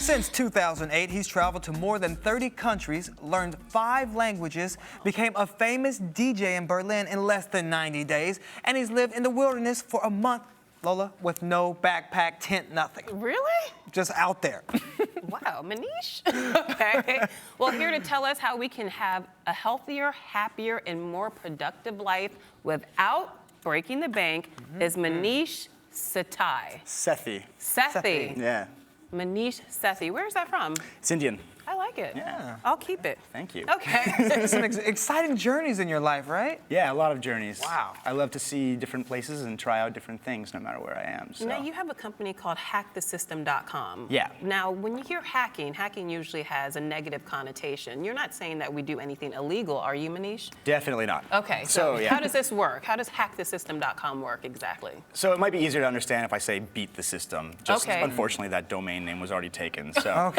Since 2008, he's traveled to more than 30 countries, learned 5 languages, became a famous DJ in Berlin in less than 90 days, and he's lived in the wilderness for a month, Lola, with no backpack, tent, nothing. Really? Just out there. Wow, Maneesh. Okay. Well, here to tell us how we can have a healthier, happier, and more productive life without breaking the bank is Maneesh Sethi. Sethi. Sethi. Yeah. Maneesh Sethi. Where is that from? It's Indian. I like it. Yeah. I'll keep it. Thank you. Okay. Some exciting journeys in your life, right? Yeah, a lot of journeys. Wow. I love to see different places and try out different things no matter where I am. So. Now, you have a company called hackthesystem.com. Yeah. Now, when you hear hacking, hacking usually has a negative connotation. You're not saying that we do anything illegal, are you, Maneesh? Definitely not. Okay, so yeah. how does this work? How does hackthesystem.com work exactly? So it might be easier to understand if I say beat the system. Just Okay. unfortunately, that domain name was already taken. So,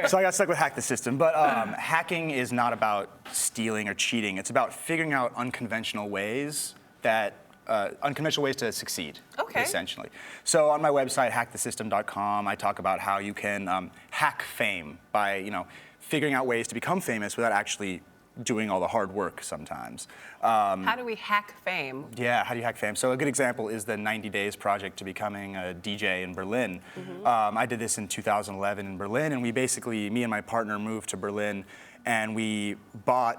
so I got stuck with hack the system. But hacking is not about stealing or cheating. It's about figuring out unconventional ways to succeed, Okay. essentially. So on my website, hackthesystem.com, I talk about how you can hack fame by, figuring out ways to become famous without actually doing all the hard work sometimes. How do we hack fame? Yeah, how do you hack fame? So a good example is the 90 Days project to becoming a DJ in Berlin. I did this in 2011 in Berlin, and me and my partner moved to Berlin, and we bought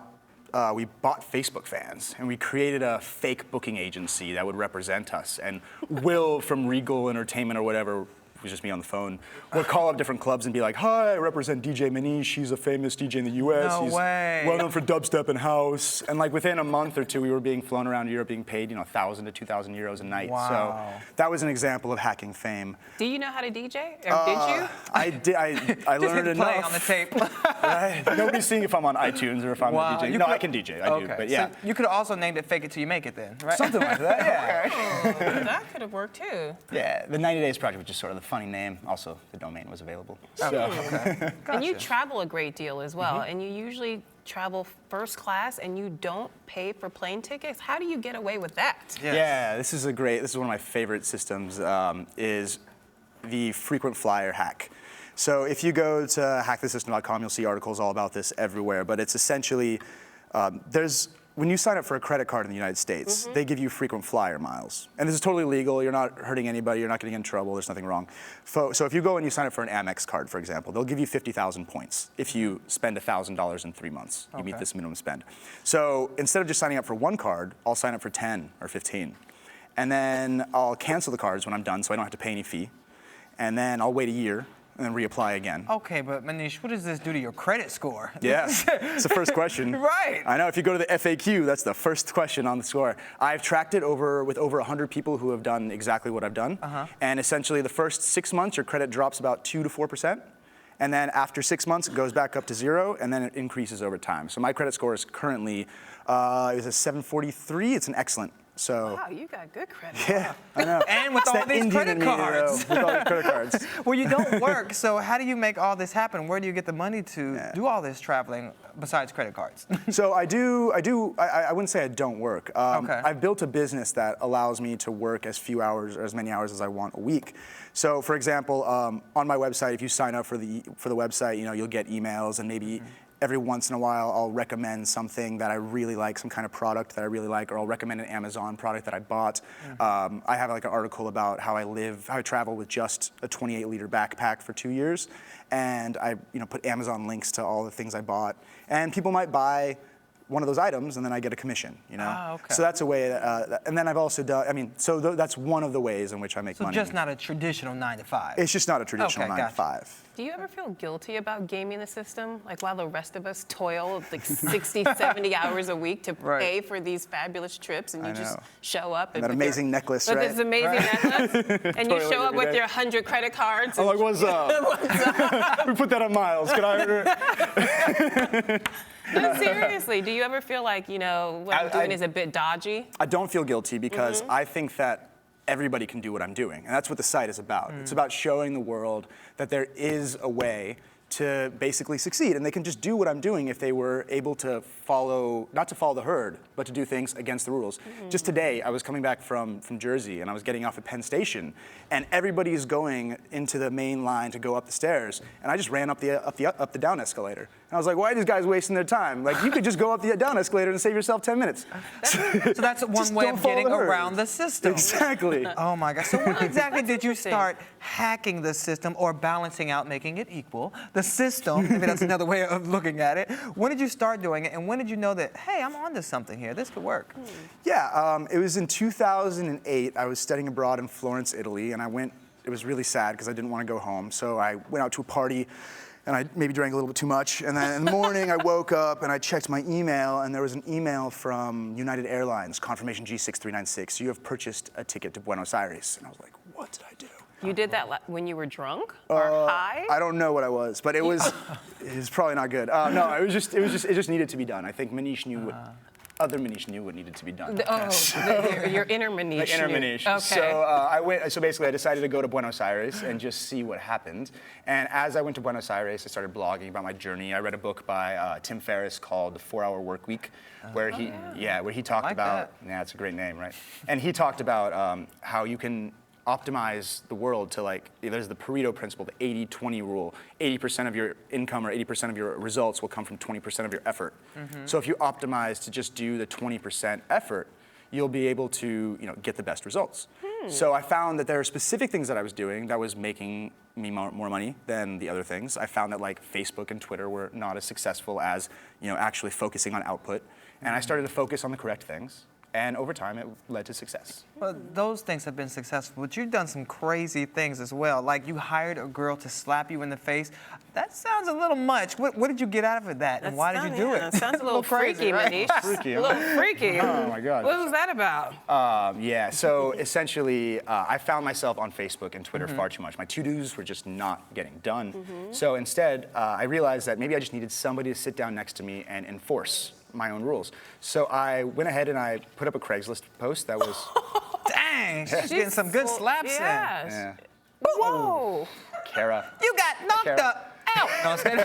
Facebook fans, and we created a fake booking agency that would represent us. And Will from Regal Entertainment or whatever, it was just me on the phone, would call up different clubs and be like, hi, I represent DJ Maneesh. He's a famous DJ in the US. No He's way. well known for dubstep and house. And like within a month or two, we were being flown around Europe being paid, 1,000 to 2,000 euros a night. Wow. So that was an example of hacking fame. Do you know how to DJ? Or did you? I did. I learned Just hit play enough. on the tape. Right? Nobody's seeing if I'm on iTunes or if I'm Wow. a DJ. You No, could- I can DJ. I do. But yeah. So you could have also named it Fake It Till You Make It then, right? Something like that, yeah. That could have worked too. Yeah, the 90 Days project was just sort of the funny name. Also, the domain was available. So. Okay. And you Gotcha. travel a great deal as well, and you usually travel first class and you don't pay for plane tickets. How do you get away with that? Yes. Yeah, this is one of my favorite systems, is the frequent flyer hack. So if you go to hackthesystem.com, you'll see articles all about this everywhere, but it's essentially, when you sign up for a credit card in the United States, they give you frequent flyer miles. And this is totally legal. You're not hurting anybody. You're not getting in trouble. There's nothing wrong. So if you go and you sign up for an Amex card, for example, they'll give you 50,000 points if you spend $1,000 in 3 months. You meet this minimum spend. So instead of just signing up for one card, I'll sign up for 10 or 15. And then I'll cancel the cards when I'm done so I don't have to pay any fee. And then I'll wait a year and then reapply again. Okay, but Maneesh, what does this do to your credit score? Yeah, it's the first question. Right. I know, if you go to the FAQ, that's the first question on the score. I've tracked it with over 100 people who have done exactly what I've done. And essentially the first 6 months, your credit drops about 2 to 4%. And then after 6 months, it goes back up to 0, and then it increases over time. So my credit score is currently, is a 743. It's an excellent. So, Wow, you got good credit. yeah, I know. And with It's all that these Indian credit in me, cards. with all these credit cards. Well, you don't work, so how do you make all this happen? Where do you get the money to do all this traveling besides credit cards? So I wouldn't say I don't work. Okay. I've built a business that allows me to work as few hours or as many hours as I want a week. So for example, on my website, if you sign up for the website, you'll get emails, and maybe every once in a while I'll recommend something that I really like, some kind of product that I really like, or I'll recommend an Amazon product that I bought. I have like an article about how I travel with just a 28-liter backpack for 2 years, and I put Amazon links to all the things I bought, and people might buy one of those items, and then I get a commission, Ah, okay. So that's a way, and then I've also done, that's one of the ways in which I make money. So just not a traditional 9 to 5. It's just not a traditional Okay, 9 to gotcha. 5. Do you ever feel guilty about gaming the system? Like while the rest of us toil like 60, 70 hours a week to Right. pay for these fabulous trips, and you I just know. show up And that amazing necklace, with right? this amazing necklace, and you Toilet show up every with day. your 100 credit cards. I'm and- like, what's up? We put that on miles. Can I? No, seriously, do you ever feel like, what I'm doing is a bit dodgy? I don't feel guilty because I think that everybody can do what I'm doing. And that's what the site is about. It's about showing the world that there is a way to basically succeed. And they can just do what I'm doing if they were able to follow, not to follow the herd, but to do things against the rules. Just today, I was coming back from Jersey, and I was getting off at Penn Station, and everybody's going into the main line to go up the stairs, and I just ran up the down escalator. And I was like, why are these guys wasting their time? Like, you could just go up the down escalator and save yourself 10 minutes. So that's one way of getting around the system. Exactly. Oh my gosh. So when exactly did you start hacking the system or balancing out, making it equal? The system, maybe that's another way of looking at it. When did you start doing it, and when did you know that, hey, I'm onto something here, this could work? Yeah, it was in 2008. I was studying abroad in Florence, Italy, and I went, it was really sad because I didn't want to go home, so I went out to a party, and I maybe drank a little bit too much, and then in the morning I woke up and I checked my email, and there was an email from United Airlines, confirmation G6396, you have purchased a ticket to Buenos Aires. And I was like, what did I do? You did that when you were drunk or high? I don't know what I was, but it was probably not good. No, it just needed to be done. I think Maneesh knew what other Maneesh knew what needed to be done. Your inner Maneesh. Like inner Maneesh. Okay. So basically, I decided to go to Buenos Aires and just see what happened. And as I went to Buenos Aires, I started blogging about my journey. I read a book by Tim Ferriss called The 4-Hour Workweek, where he talked about. Yeah, it's a great name, right? And he talked about how you can optimize the world to, like, there's the Pareto principle, the 80-20 rule. 80% of your income or 80% of your results will come from 20% of your effort. So if you optimize to just do the 20% effort, you'll be able to, get the best results. So I found that there are specific things that I was doing that was making me more money than the other things. I found that, like, Facebook and Twitter were not as successful as, actually focusing on output. And I started to focus on the correct things. And over time, it led to success. Well, those things have been successful, but you've done some crazy things as well. Like, you hired a girl to slap you in the face. That sounds a little much. What did you get out of that, and why did you do it? That sounds a little crazy, freaky, right? Maneesh. Freaky, A little freaky. Oh my God. What was that about? So essentially, I found myself on Facebook and Twitter far too much. My to-dos were just not getting done. So instead, I realized that maybe I just needed somebody to sit down next to me and enforce my own rules. So I went ahead and I put up a Craigslist post that was... Dang, she's getting some good slaps in. Yeah. Whoa. Kara. You got knocked Kara. up. Ow. No, I'm kidding.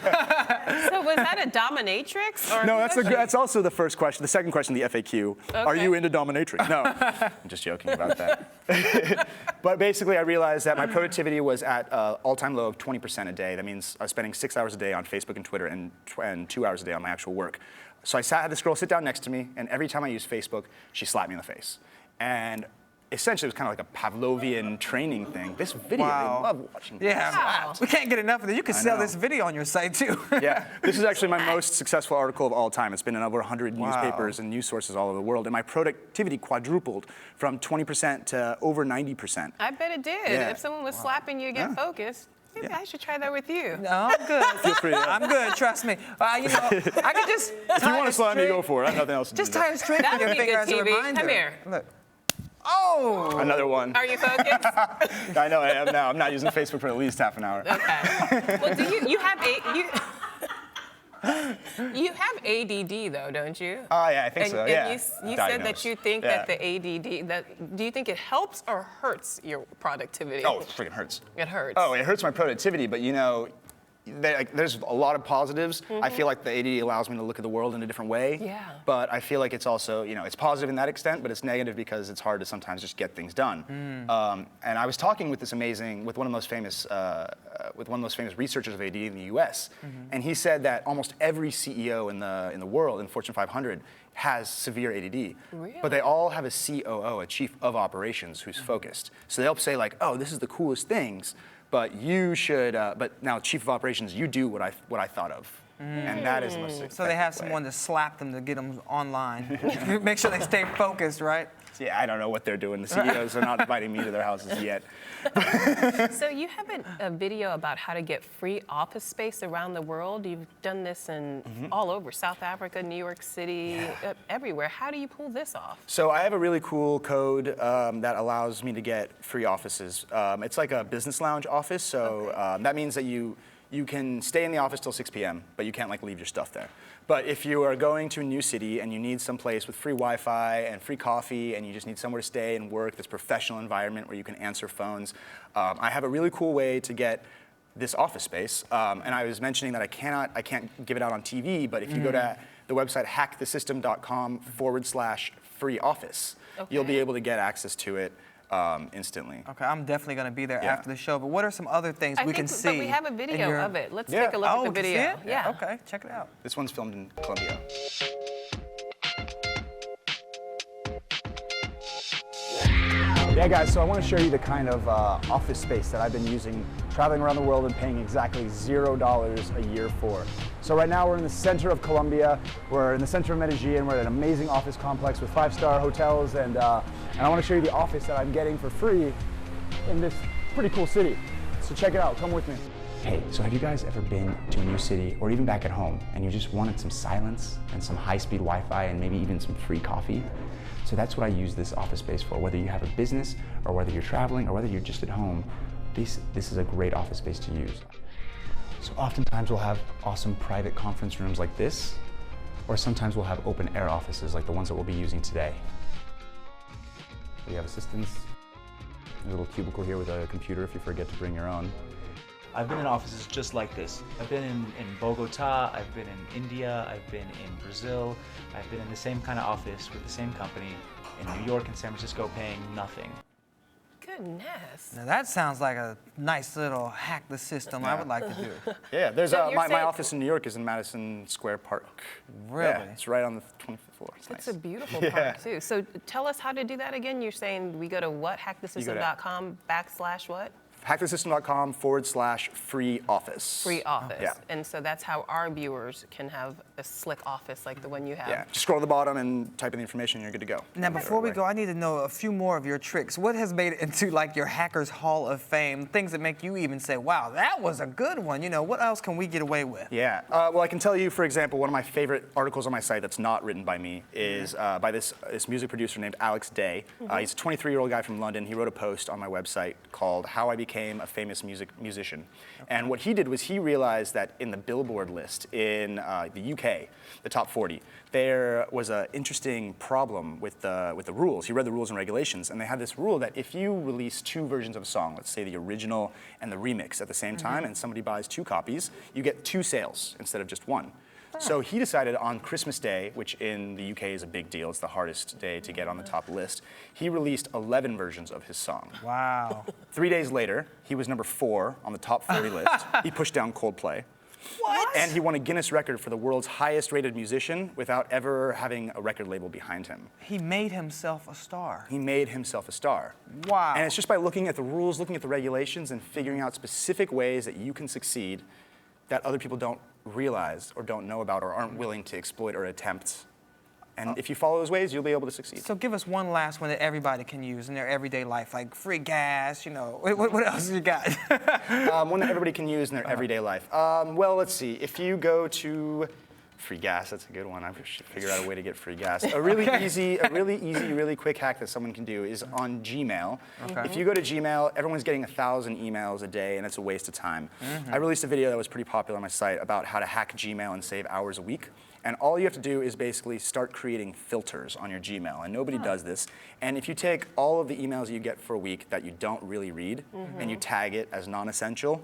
So was that a dominatrix? Or No, that's also the first question. The second question, the FAQ. Are you into dominatrix? No, I'm just joking about that. But basically, I realized that my productivity was at an all-time low of 20% a day. That means I was spending 6 hours a day on Facebook and Twitter and 2 hours a day on my actual work. So I had this girl sit down next to me, and every time I used Facebook, she slapped me in the face. And essentially, it was kind of like a Pavlovian training thing. This video, I love watching this. Yeah, Wow. we can't get enough of it. You can sell know. this video on your site, too. Yeah, this is actually my most successful article of all time. It's been in over 100 newspapers and news sources all over the world, and my productivity quadrupled from 20% to over 90%. I bet it did. Yeah. If someone was slapping you to get focused, maybe I should try that with you. No, I'm good. Feel free. I'm good, trust me. I could just If you want to slap me, go for it. I have nothing else to Just do. tie a string That to your would be finger good as a TV. reminder. Come here. Look. Oh! Another one. Are you focused? I know I am now. I'm not using Facebook for at least half an hour. Okay. Well, you have ADD though, don't you? Oh, yeah, I think And, so, and yeah. you said that Diagnosed. you think Yeah. that the ADD, do you think it helps or hurts your productivity? Oh, it freaking hurts. It hurts. Oh, it hurts my productivity, but there's a lot of positives. I feel like the ADD allows me to look at the world in a different way. Yeah. But I feel like it's also, it's positive in that extent, but it's negative because it's hard to sometimes just get things done. And I was talking with one of the most famous researchers of ADD in the U.S. And he said that almost every CEO in the world, in the Fortune 500, has severe ADD. Really? But they all have a COO, a chief of operations, who's focused. So they'll say like, oh, this is the coolest things. But you should, but now chief of operations, you do what I thought of. And that is the most effective So they have way. someone to slap them to get them online. Make sure they stay focused, right? Yeah, I don't know what they're doing. The CEOs are not inviting me to their houses yet. So you have a video about how to get free office space around the world. You've done this in all over, South Africa, New York City, everywhere. How do you pull this off? So I have a really cool code that allows me to get free offices. It's like a business lounge office, so that means that you can stay in the office till 6 p.m., but you can't leave your stuff there. But if you are going to a new city and you need some place with free Wi-Fi and free coffee and you just need somewhere to stay and work, this professional environment where you can answer phones, I have a really cool way to get this office space. And I was mentioning that I can't give it out on TV, but if you go to the website hackthesystem.com/free office, you'll be able to get access to it instantly. Okay, I'm definitely going to be there after the show. But what are some other things we can see? But we have a video of it. Let's take a look at the video. See it? Yeah. Okay, check it out. This one's filmed in Colombia. Yeah, guys, so I want to show you the kind of office space that I've been using, traveling around the world and paying exactly $0 a year for. So right now we're in the center of Colombia, we're in the center of Medellin, we're at an amazing office complex with 5-star hotels, and I want to show you the office that I'm getting for free in this pretty cool city. So check it out, come with me. Hey, so have you guys ever been to a new city, or even back at home, and you just wanted some silence and some high-speed Wi-Fi and maybe even some free coffee? So that's what I use this office space for. Whether you have a business, or whether you're traveling, or whether you're just at home, this is a great office space to use. So oftentimes we'll have awesome private conference rooms like this, or sometimes we'll have open air offices like the ones that we'll be using today. We have assistants, a little cubicle here with a computer if you forget to bring your own. I've been in offices just like this. I've been in Bogota, I've been in India, I've been in Brazil, I've been in the same kind of office with the same company in New York and San Francisco paying nothing. Goodness. Now that sounds like a nice little hack the system I would like to do. Yeah, there's So you're my saying- office in New York is in Madison Square Park. Really? Yeah, it's right on the 25th floor. It's It's nice. a beautiful park too. So tell us how to do that again. You're saying we go to what? hackthesystem.com/what? hackthesystem.com/free office. Free office. Yeah. And so that's how our viewers can have a slick office like the one you have. Yeah, just scroll to the bottom and type in the information and you're good to go. Now, before we go, I need to know a few more of your tricks. What has made it into like your Hackers Hall of Fame? Things that make you even say, wow, that was a good one. You know, what else can we get away with? Yeah, well, I can tell you, for example, one of my favorite articles on my site that's not written by me is by this music producer named Alex Day. He's a 23-year-old guy from London. He wrote a post on my website called How I Became a Famous Musician. And what he did was he realized that in the Billboard list in the UK, the top 40, there was an interesting problem with the rules. He read the rules and regulations, and they had this rule that if you release 2 versions of a song, let's say the original and the remix at the same time, and somebody buys 2 copies, you get 2 sales instead of just 1. So he decided on Christmas Day, which in the UK is a big deal, it's the hardest day to get on the top list, he released 11 versions of his song. Wow. 3 days later, he was number 4 on the top 40 list. He pushed down Coldplay. What? And he won a Guinness record for the world's highest rated musician without ever having a record label behind him. He made himself a star. He made himself a star. Wow. And it's just by looking at the rules, looking at the regulations, and figuring out specific ways that you can succeed that other people don't realize or don't know about or aren't willing to exploit or attempt. And if you follow those ways, you'll be able to succeed. So give us one last one that everybody can use in their everyday life, like free gas, you know. What else you got? One that everybody can use in their everyday life. Well, let's see. If you go to free gas, that's a good one. I should figure out a way to get free gas. A really easy, really quick hack that someone can do is on Gmail. Okay. If you go to Gmail, everyone's getting 1,000 emails a day, and it's a waste of time. I released a video that was pretty popular on my site about how to hack Gmail and save hours a week. And all you have to do is basically start creating filters on your Gmail, and nobody does this. And if you take all of the emails you get for a week that you don't really read, and you tag it as non-essential,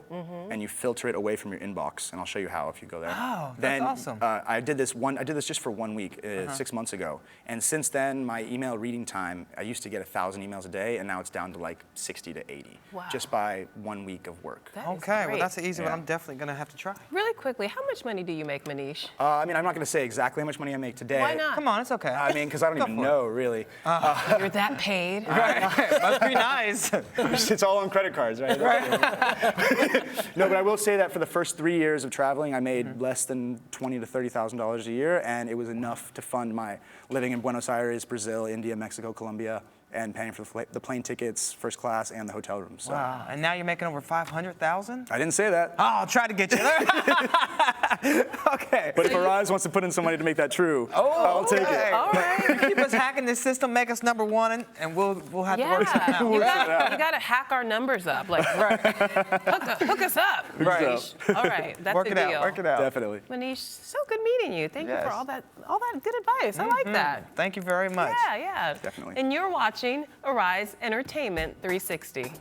and you filter it away from your inbox, and I'll show you how if you go there. Oh, that's then, awesome. I did this just for 1 week, 6 months ago. And since then, my email reading time, I used to get 1,000 emails a day, and now it's down to like 60 to 80, Wow. just by 1 week of work. That is Okay, well, great. that's an easy one. Yeah. I'm definitely going to have to try. Really quickly, how much money do you make, Maneesh? I mean, I'm not going to say exactly how much money I make today. Why not? Come on, it's okay. I mean, because I don't Go even for it. know, really. You're that paid? Must be nice. It's all on credit cards, right? No, but I will say that for the first 3 years of traveling, I made less than $20,000 to $30,000 a year, and it was enough to fund my living in Buenos Aires, Brazil, India, Mexico, Colombia, and paying for the plane tickets, first class, and the hotel room. So Wow, and now you're making over 500,000? I didn't say that. Oh, I'll try to get you there. Okay. But if Arise wants to put in some money to make that true, I'll take okay. it. All right. Keep us hacking this system, make us #1, and we'll have to work something Yeah, out. you got to hack our numbers up. Like, hook us up. Right. Maneesh. All right, that's Work a it deal. out, work it out. Definitely. Maneesh, so good meeting you. Thank you for Yes. all that good advice. I like that. Thank you very much. Yeah. Definitely. And you're watching Arise Entertainment 360.